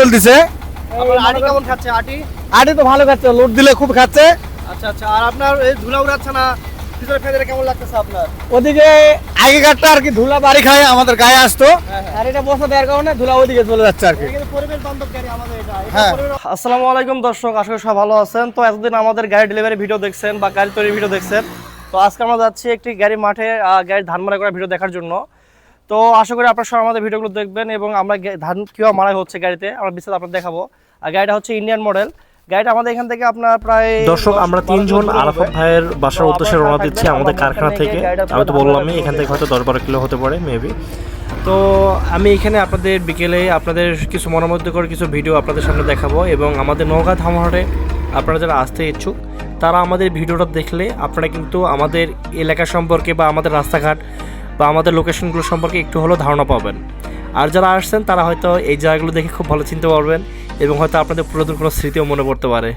চলতেছে। আটি কেমন খাচ্ছে? আটি তো ভালো খাচ্ছে, লোড দিলে খুব খাচ্ছে। আচ্ছা আচ্ছা। আর আপনার এই ধুলা উড়াচ্ছে না, ভিতরে ফেলে কেমন লাগতেছে আপনার? ওদিকে আগেকারটা আর কি ধুলা বাড়ি খায় আমাদের গায়ে আসতো, আর এটা বসা দেওয়ার কারণে ধুলা ওদিকে চলে যাচ্ছে আর কি। পরিবেশ বান্ধব গাড়ি আমাদের এটা। হ্যাঁ। আসসালামু আলাইকুম দর্শক, আশা করি সবাই ভালো আছেন। তো এতদিন আমাদের গাড়ি ডেলিভারি ভিডিও দেখছেন বা গাড়ি তৈরির ভিডিও দেখছেন। তো আজকে আমরা যাচ্ছি একটি গাড়ি মাঠে গাড়ির ধান মাড়াই করার ভিডিও দেখার জন্য। তো আশা করি আপনারা সবাই আমাদের ভিডিওগুলো দেখবেন এবং আমরা ধান কীভাবে মাড়াই হচ্ছে গাড়িতে আমরা বিস্তারিত আপনাদের দেখাবো। আর গাড়িটা হচ্ছে ইন্ডিয়ান মডেল। গাড়িটা আমাদের এখান থেকে আপনার প্রায় দর্শক আমরা তিনজন আরাফাত ভাইয়ের বাসার উদ্দেশ্যে রওনা দিচ্ছি আমাদের কারখানা থেকে। আমি তো বললামই এখান থেকে হয়তো 10-12 কিলো হতে পারে মেবি। তো আমি এখানে আপনাদের বিকেলে আপনাদের কিছু মনোমুগ্ধকর কিছু ভিডিও আপনাদের সামনে দেখাবো এবং আমাদের নওগাঁ ধামহাটে আপনারা যারা আসতে ইচ্ছুক তারা আমাদের ভিডিওটা দেখলে আপনারা কিন্তু আমাদের এলাকা সম্পর্কে বা আমাদের রাস্তাঘাট বা আমাদের লোকেশনগুলো সম্পর্কে একটু হলেও ধারণা পাবেন। আর যারা আসছেন তারা হয়তো এই জায়গাগুলো দেখে খুব ভালো চিনতে পারবেন এবং হয়তো আপনাদের পুরাতন কোনো স্মৃতিও মনে পড়তে পারে।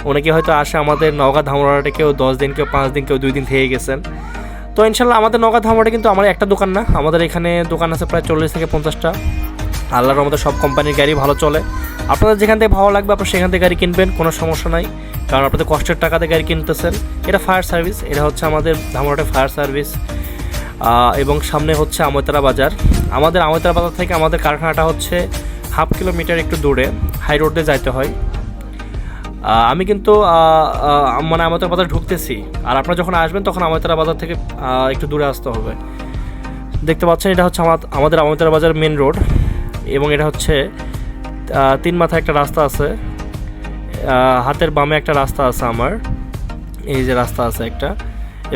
অনেকে হয়তো আসে আমাদের নওগাঁ ধামরাটে, কেউ 10 দিন, কেউ 5 দিন, কেউ 2 দিন থেকে গেছেন। তো ইনশাল্লাহ আমাদের নওগাঁ ধামরাটে কিন্তু আমার একটা দোকান না, আমাদের এখানে দোকান আছে প্রায় 40 থেকে 50টা। আল্লাহর রহমতে সব কোম্পানির গাড়ি ভালো চলে। আপনাদের যেখান থেকে ভালো লাগবে আপনারা সেখান থেকে গাড়ি কিনবেন, কোনো সমস্যা নাই, কারণ আপনাদের কষ্টের টাকাতে গাড়ি কিনতেছেন। এটা ফায়ার সার্ভিস, এটা হচ্ছে আমাদের ধামরাটে ফায়ার সার্ভিস। এবং সামনে হচ্ছে আমতরা বাজার। আমাদের আমতরা বাজার থেকে আমাদের কারখানাটা হচ্ছে 1/2 কিলোমিটার একটু দূরে, হাই রোডে যাইতে হয়। আমি কিন্তু মানে আমতরা বাজার ঢুকতেছি, আর আপনারা যখন আসবেন তখন আমতরা বাজার থেকে একটু দূরে আসতে হবে। দেখতে পাচ্ছেন এটা হচ্ছে আমাদের আমতরা বাজার মেন রোড এবং এটা হচ্ছে 3 মাথায় একটা রাস্তা আছে, হাতের বামে একটা রাস্তা আছে আমার, এই যে রাস্তা আছে একটা,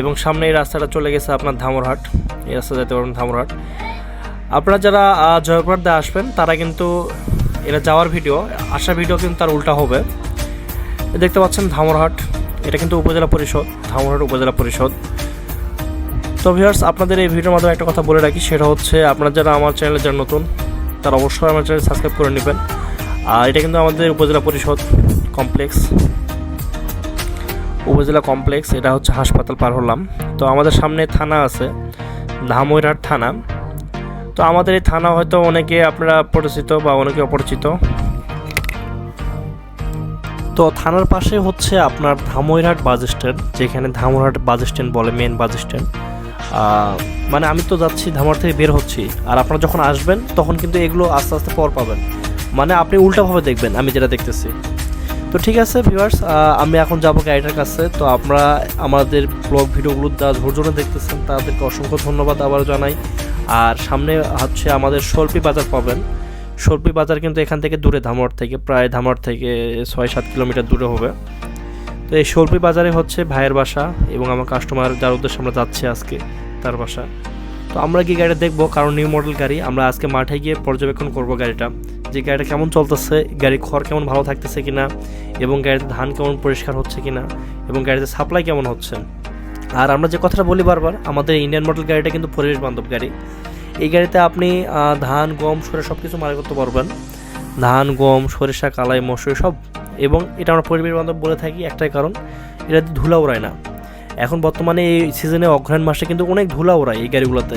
এবং সামনে এই রাস্তাটা চলে গেছে আপনার ধামরহাট। এই রাস্তা যেতে পারবেন ধামরহাট। আপনারা যারা জয়পুরহাট দিয়ে আসবেন তারা কিন্তু এটা যাওয়ার ভিডিও, আসার ভিডিও কিন্তু তার উল্টা হবে। দেখতে পাচ্ছেন ধামরহাট, এটা কিন্তু উপজেলা পরিষদ, ধামরহাট উপজেলা পরিষদ। তো ভিউয়ার্স আপনাদের এই ভিডিওর মাধ্যমে একটা কথা বলে রাখি, সেটা হচ্ছে আপনারা যারা আমার চ্যানেলে যারা নতুন তারা অবশ্যই আমার চ্যানেল সাবস্ক্রাইব করে নেবেন। আর এটা কিন্তু আমাদের উপজেলা পরিষদ কমপ্লেক্স, উপজেলা কমপ্লেক্স, এটা হচ্ছে হাসপাতাল পার হলাম। তো আমাদের সামনে থানা আছে, ধামইরহাট থানা। তো আমাদের এই থানা হয়তো অনেকে আপনারা পরিচিত বা অনেকে অপরিচিত। তো থানার পাশে হচ্ছে আপনার ধামইরহাট বাস স্ট্যান্ড, যেখানে ধামইরহাট বাস স্ট্যান্ড বলে, মেন বাস স্ট্যান্ড। মানে আমি তো যাচ্ছি ধামইরহাট থেকে বের হচ্ছি, আর আপনারা যখন আসবেন তখন কিন্তু এগুলো আস্তে আস্তে পর পাবেন, মানে আপনি উল্টাভাবে দেখবেন আমি যেটা দেখতেছি। তো ঠিক আছে ভিউয়ার্স, আমি এখন যাবো গাড়িটার কাছে। তো আপনারা আমাদের ব্লগ ভিডিওগুলো যারা ধৈর্য ধরে দেখতেছেন তাদেরকে অসংখ্য ধন্যবাদ আবারও জানাই। আর সামনে হচ্ছে আমাদের সল্পি বাজার পাবেন। সল্পি বাজার কিন্তু এখান থেকে দূরে, ধামরাট থেকে প্রায় 6-7 কিলোমিটার দূরে হবে। তো এই সল্পি বাজারে হচ্ছে ভাইয়ের বাসা এবং আমার কাস্টমার যার উদ্দেশ্যে আমরা যাচ্ছি আজকে তার বাসা। তো আমরা কি গাড়িটা দেখবো, কারণ নিউ মডেল গাড়ি, আমরা আজকে মাঠে গিয়ে পর্যবেক্ষণ করব গাড়িটা, যে গাড়িটা কেমন চলতেছে, গাড়ির খড় কেমন ভালো থাকতেছে কিনা, এবং গাড়িতে ধান কেমন পরিষ্কার হচ্ছে কিনা, এবং গাড়িতে সাপ্লাই কেমন হচ্ছে। আর আমরা যে কথাটা বলি বারবার, আমাদের ইন্ডিয়ান মডেল গাড়িটা কিন্তু পরিবেশ বান্ধব গাড়ি। এই গাড়িতে আপনি ধান, গম, সরিষা সব কিছু মারাই করতে পারবেন, ধান, গম, সরিষা, কালাই, মসুরি সব। এবং এটা আমরা পরিবেশ বান্ধব বলে থাকি একটাই কারণ, এটা ধুলা উড়ায় না। এখন বর্তমানে এই সিজনে অগ্রহায়ণ মাসে কিন্তু অনেক ধুলা উড়ায় এই গাড়িগুলোতে।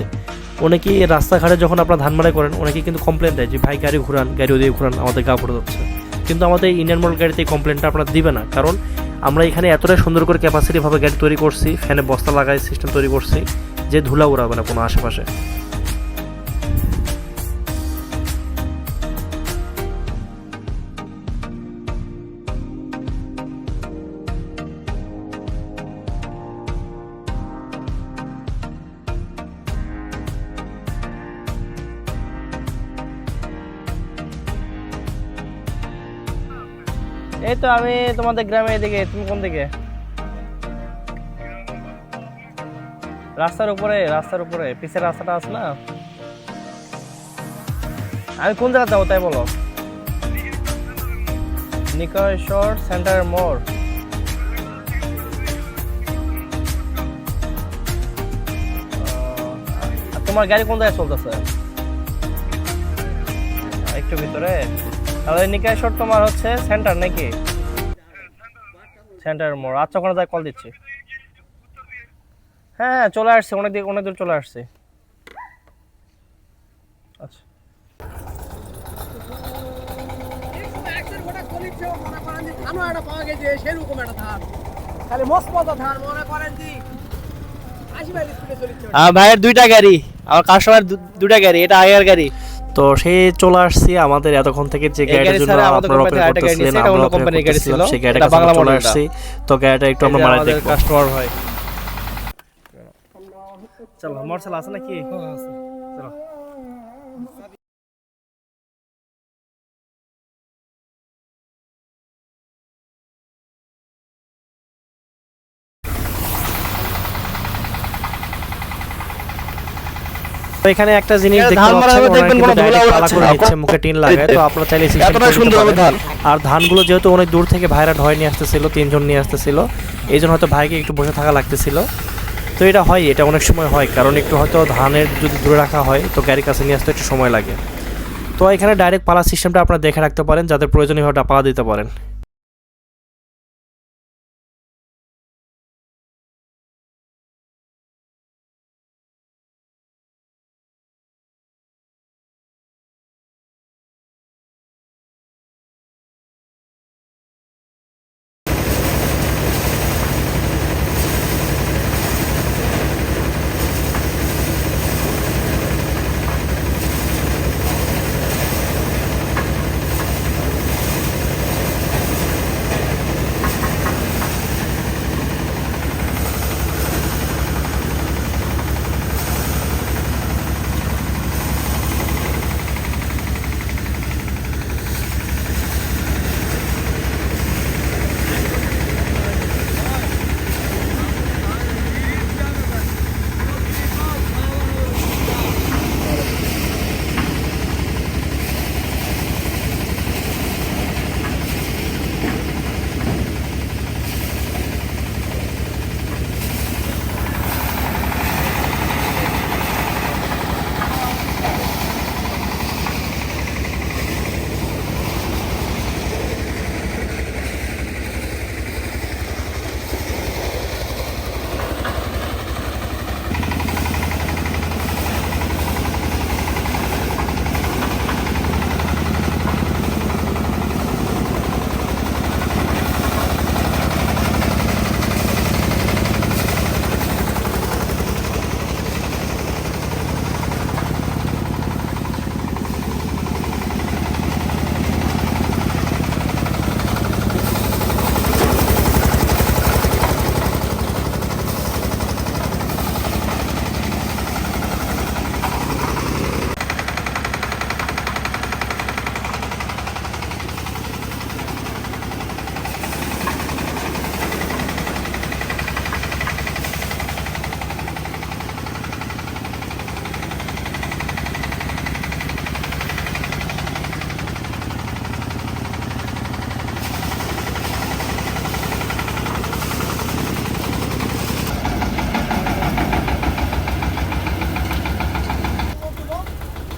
অনেকেই রাস্তাঘাটে যখন আপনারা ধান মারাই করেন অনেকেই কিন্তু কমপ্লেন দেয় যে ভাই গাড়ি ঘুরান, গাড়ি ওদিকে ঘুরান, আমাদের গা পড়ে যাচ্ছে। কিন্তু আমাদের ইন্ডিয়ান মডেল গাড়িতে এই কমপ্লেনটা আপনারা দিবে না, কারণ আমরা এখানে এতটাই সুন্দর করে ক্যাপাসিটিভাবে গাড়ি তৈরি করছি, ফ্যানে বস্তা লাগাই সিস্টেম তৈরি করছি যে ধুলা উড়াবে না কোনো আশেপাশে। এই তো আমি তোমাদের গ্রামে এদিকে। তুমি কোন দিকে? রাস্তার উপরে, রাস্তার উপরে পিছের রাস্তাটা আছে না। আমি কোন জায়গা যাবো তাই বলো? নিকশ্বর সেন্টার মোড়। তোমার গাড়ি কোন জায়গায় চলতেছে? একটু ভিতরে। তাহলে নিকশ্বর তোমার হচ্ছে সেন্টার নাকি? সেন্টার মোড়। আচ্ছা ওখানে যাই, কল দিচ্ছি। হ্যাঁ চলে আসছি, অনেক দূর চলে আসছি। আচ্ছা চলিচ্ছে মনে করেন যে ধানও একটা পাওয়া গেছে সেরকম একটা ধান খালি মস্ত ধান মনে করেন যে 80 মাইল স্পিডে চলিচ্ছে ভাইয়ের দুইটা গাড়ি আমার কাস্টমার দুইটা গাড়ি, এটা আগের গাড়ি। তো সে চলে আসছি আমাদের এতক্ষণ থেকে যে গাড়িটার জন্য আপনারা অপেক্ষা করতেছিলেন, আমরা অপেক্ষা করতেছিলাম সেই গাড়িটা কাছে চলে আসছি। তো গাড়িটা একটু আমরা মারাই দেখব। কাস্টমার ভাই চলো, মোটরসাইকেল আছে নাকি? চলো। তো এখানে একটা জিনিস দেখতে ধান মারা হবে, পাচ্ছেন, দেখবেন কোনো ধুলা পালা উড়াচ্ছে করে না। নিচ্ছে, মুখে টিন লাগায়। তো আপনারা চাইলে সিস্টেম এতটাই করে সুন্দর নিতে হবে পারেন। ধান। আর ধানগুলো যেহেতু অনেক দূর থেকে ভাইরা ঢয় নিয়ে আসতেছিল, 3 জন নিয়ে আসতেছিল, এই জন্য হয়তো ভাইকে একটু বসে থাকা লাগতেছিল। তো এটা হয়, এটা অনেক সময় হয়, কারণ একটু হয়তো ধানের যদি দূরে রাখা হয় তো গাড়ির কাছে নিয়ে আসতে একটু সময় লাগে। তো এখানে ডাইরেক্ট পালা সিস্টেমটা আপনারা দেখে রাখতে পারেন, যাদের প্রয়োজনীয় হয় পালা দিতে পারেন।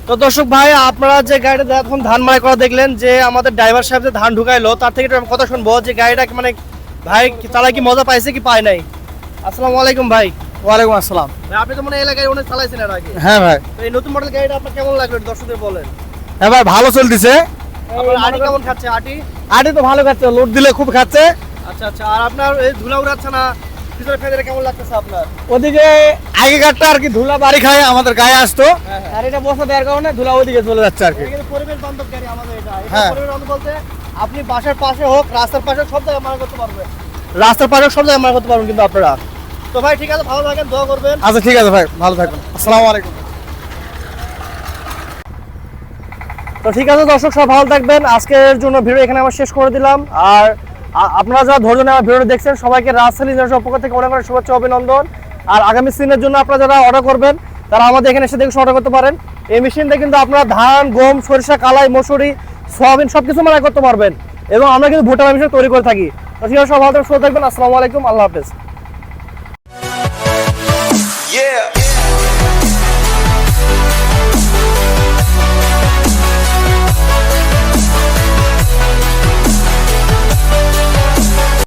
তো দর্শক ভাই, আপনারা যে গাড়িটা এখন ধান মারাই করা দেখলেন, যে আমাদের ড্রাইভার সাহেব যে ধান ঢুকাইলো, তার থেকে একটু কথা শুনবো যে গাড়িটা মানে ভাই চালাই কি মজা পাইছে কি পায় নাই। আসসালামু আলাইকুম ভাই। ওয়ালাইকুম আসসালাম। ভাই আপনি তো মনে হয় এলাকায় অনেক চালাইছেন এর আগে। হ্যাঁ ভাই। তো এই নতুন মডেল গাড়িটা আপনার কেমন লাগলো একটু দর্শকদের বলেন। হ্যাঁ ভাই, ভালো চলতেছে। আপনার আটি কেমন খাচ্ছে? আটি তো ভালো খাচ্ছে, লোড দিলে খুব খাচ্ছে। আচ্ছা আচ্ছা। আর আপনার এই ধুলা উড়াচ্ছে না, পিছনে ফেলে কেমন লাগতেছে আপনার? ওদিকে আগেকারটা আর কি ধুলা বাড়ি খায় আমাদের গায়ে আসতো, আর এটা বসা দেওয়ার কারণে ধুলা ওদিকে চলে যাচ্ছে আর কি। এটা কিন্তু পরিবেশ বান্ধব গাড়ি আমাদের এটা। এটা হ্যাঁ। পরিবেশ বান্ধব বলতে আপনি বাসার পাশে হোক, রাস্তার পাশে হোক, সব জায়গায় মারা করতে পারবেন। রাস্তার পাশে হোক, সব জায়গায় মারা করতে পারবেন কিন্তু আপনারা। তো ভাই ঠিক আছে, ভালো থাকেন, দোয়া করবেন। আচ্ছা ঠিক আছে ভাই, ভালো থাকবেন। আসসালামু আলাইকুম। তো ঠিক আছে দর্শক, সব ভালো থাকবেন। আজকের জন্য ভিডিও এখানে আমরা শেষ করে দিলাম। আর আপনারা যারা ধৈর্য নিয়ে আমার ভিডিওটা দেখছেন, সবাইকে রাজশাহী ইন্টারন্যাশনাল পক্ষ থেকে অনেক অনেক শুভেচ্ছা অভিনন্দন। আর আগামী সিজনের জন্য আপনারা যারা অর্ডার করবেন, তারা আমাদের এখানে এসে দেখে অর্ডার করতে পারেন। এই মেশিনটা কিন্তু আপনারা ধান, গম, সরিষা, কালাই, মসুরি, সয়াবিন সবকিছু মারাই করতে পারবেন, এবং আমরা কিন্তু ভুট্টা মেশিন তৈরি করে থাকি। তো ঠিক আছে, সব ভালো থাকবেন, সুস্থ থাকবেন। আসসালামু আলাইকুম, আল্লাহ হাফেজ।